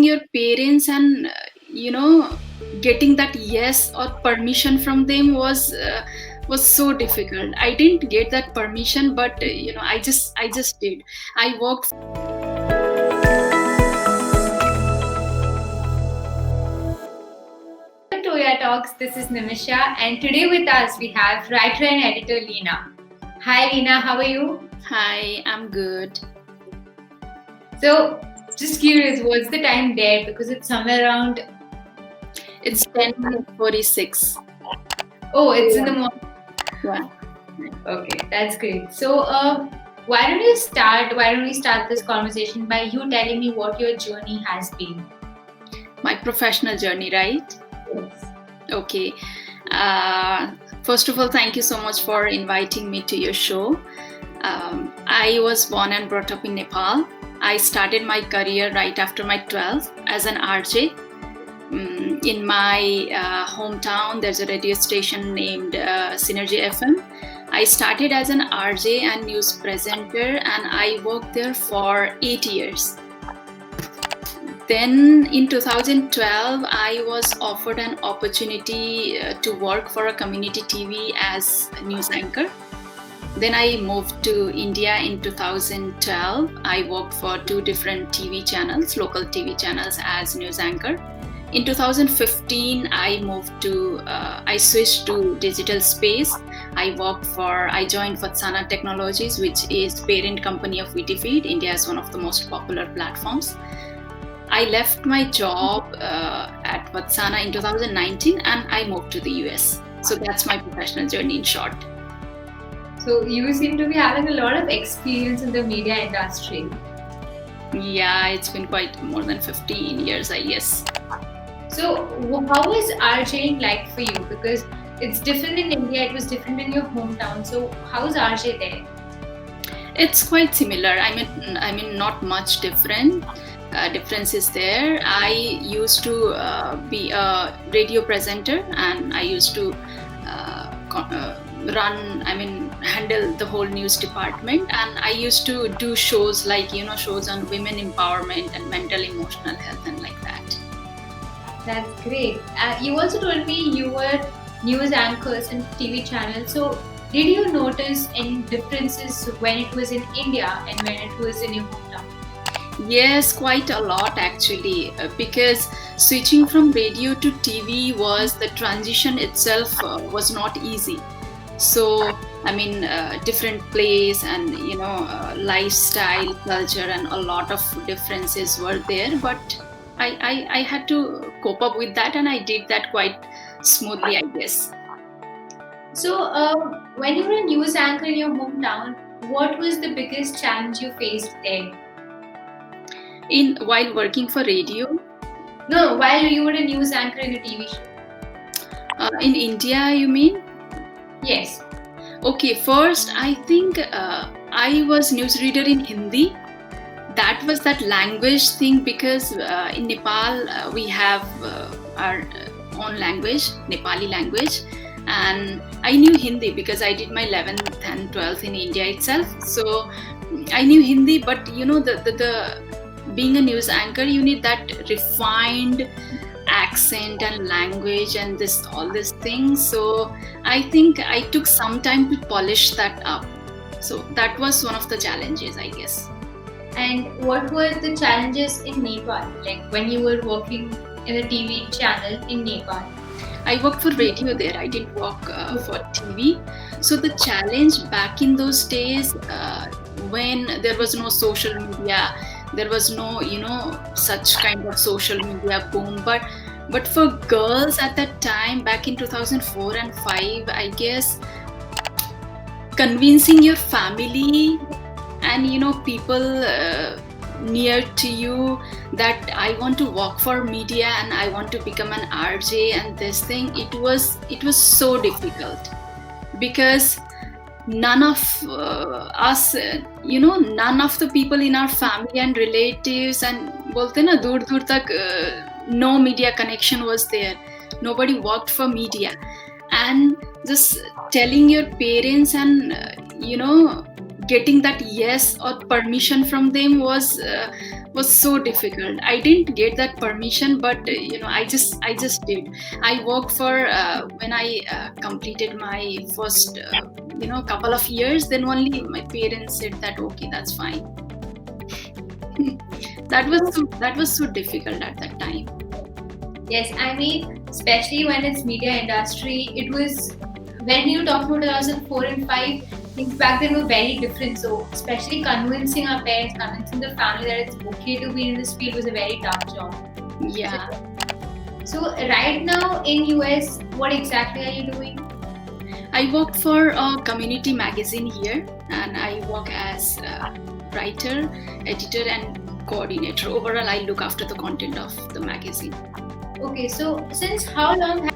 telling your parents and getting that yes or permission from them was so difficult. I didn't get that permission, but I just did. I worked. Welcome to OHYA Talks. This is Nimisha, and today with us we have writer and editor Leena. Hi Leena, how are you? Hi, I'm good. So, just curious, what's the time there? Because it's somewhere around. It's 10:46. Oh, it's in the morning. Yeah. Okay, that's great. So, why don't we start this conversation by you telling me what your journey has been? My professional journey, right? Yes. Okay. First of all, thank you so much for inviting me to your show. I was born and brought up in Nepal. I started my career right after my 12th as an RJ. In my hometown, there's a radio station named Synergy FM. I started as an RJ and news presenter, and I worked there for 8 years. Then in 2012, I was offered an opportunity to work for a community TV as a news anchor. Then I moved to India in 2012. I worked for 2 different TV channels, local TV channels, as news anchor. In 2015, I switched to digital space. I joined Vatsana Technologies, which is parent company of Witifeed, India's one of the most popular platforms. I left my job at Vatsana in 2019 and I moved to the US. So that's my professional journey in short. So, you seem to be having a lot of experience in the media industry. Yeah, it's been quite more than 15 years, I guess. So, how is RJing like for you? Because it's different in India, it was different in your hometown. So, how is RJ there? It's quite similar. I mean, not much different. Difference is there. I used to be a radio presenter, and I used to handle the whole news department, and I used to do shows like shows on women empowerment and mental emotional health and like that. That's great. You also told me you were news anchors and TV channels. So, did you notice any differences when it was in India and when it was in your hometown? Yes, quite a lot actually, because switching from radio to TV was the transition itself was not easy. So, different place and lifestyle, culture, and a lot of differences were there. But I had to cope up with that, and I did that quite smoothly, I guess. So, when you were a news anchor in your hometown, what was the biggest challenge you faced there? While working for radio? No, while you were a news anchor in a TV show. In India, you mean? Yes. Okay, first I think I was newsreader in Hindi. That was that language thing, because in Nepal we have our own language, Nepali language, and I knew Hindi because I did my 11th and 12th in India itself. So I knew Hindi, but the being a news anchor, you need that refined accent and language and all these things. So I think I took some time to polish that up. So that was one of the challenges, I guess. And what were the challenges in Nepal, like when you were working in a TV channel in Nepal? I worked for radio there. I didn't work for TV. So the challenge back in those days, when there was no social media, there was no such kind of social media boom. But for girls at that time, back in 2004 and 5, I guess, convincing your family and people near to you that I want to work for media and I want to become an RJ and this thing, it was so difficult, because none of us, none of the people in our family and relatives and bolte na dur dur tak no media connection was there. Nobody worked for media, and just telling your parents and getting that yes or permission from them was Was so difficult. I didn't get that permission, but I just did. I worked for when I completed my first couple of years. Then only my parents said that okay, that's fine. That was so difficult at that time. Yes, I mean, especially when it's media industry, it was when you talk about 2004 and 5, things back then were very different. So, especially convincing our parents, convincing the family that it's okay to be in this field was a very tough job. Yeah. So, right now in US, what exactly are you doing? I work for a community magazine here, and I work as a writer, editor, and coordinator. Overall, I look after the content of the magazine. Okay, so since how long